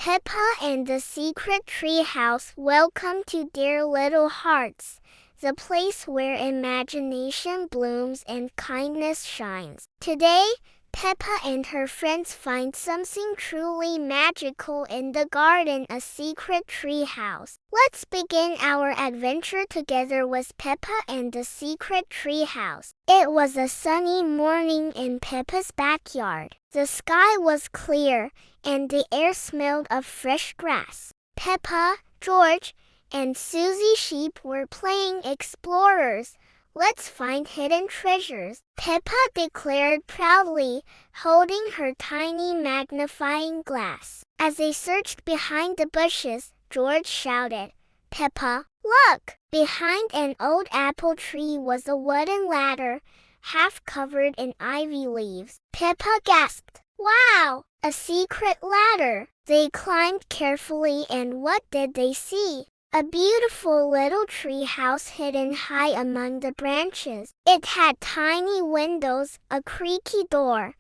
Peppa and the Secret Treehouse. Welcome to Dear Little Hearts, the place where imagination blooms and kindness shines. Today, Peppa and her friends find something truly magical in the garden, a secret treehouse. Let's begin our adventure together with Peppa and the Secret Treehouse. It was a sunny morning in Peppa's backyard. The sky was clear, and the air smelled of fresh grass. Peppa, George, and Suzy sheep were playing explorers. Let's find hidden treasures, Peppa declared proudly, holding her tiny magnifying glass. As they searched behind the bushes, George shouted, "Peppa, look!" Behind an old apple tree was a wooden ladder, half covered in ivy leaves. Peppa gasped, "Wow! A secret ladder!" They climbed carefully, and what did they see? A beautiful little tree house hidden high among the branches. It had tiny windows, a creaky door,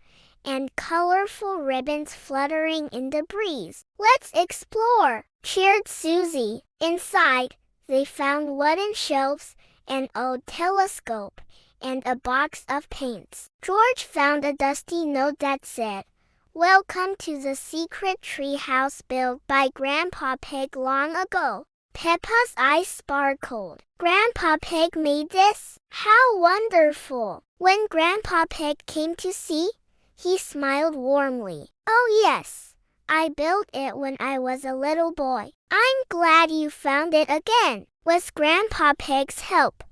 and colorful ribbons fluttering in the breeze. "Let's explore!" cheered Suzy. Inside, they found wooden shelves, an old telescope, and a box of paints. George found a dusty note that said, "Welcome to the secret tree house built by Grandpa Pig long ago." Peppa's eyes sparkled. "Grandpa Pig made this? How wonderful!" When Grandpa Pig came to see, he smiled warmly. "Oh yes, I built it when I was a little boy. I'm glad you found it again." With Grandpa Pig's help,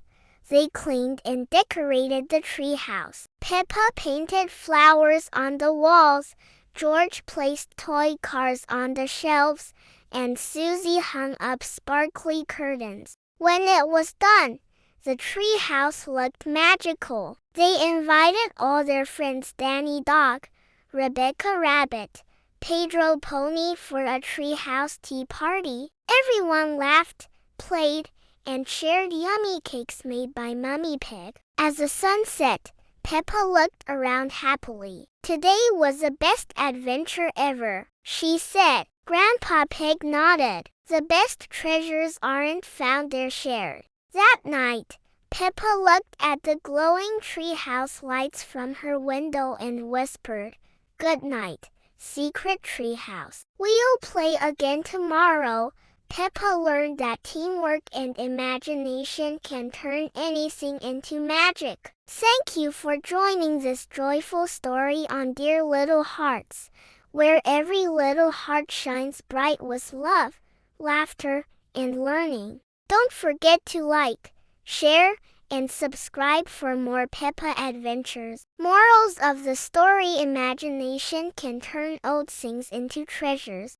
they cleaned and decorated the treehouse. Peppa painted flowers on the walls, George placed toy cars on the shelves, and Suzy hung up sparkly curtains. When it was done, the treehouse looked magical. They invited all their friends, Danny Dog, Rebecca Rabbit, Pedro Pony, for a treehouse tea party. Everyone laughed, played, and shared yummy cakes made by Mummy Pig. As the sun set, Peppa looked around happily. "Today was the best adventure ever," she said. Grandpa Pig nodded. "The best treasures aren't found, they're shared." That night, Peppa looked at the glowing treehouse lights from her window and whispered, "Good night, secret treehouse. We'll play again tomorrow." Peppa learned that teamwork and imagination can turn anything into magic. Thank you for joining this joyful story on Dear Little Hearts, where every little heart shines bright with love, laughter, and learning. Don't forget to like, share, and subscribe for more Peppa adventures. Morals of the story: imagination can turn old things into treasures.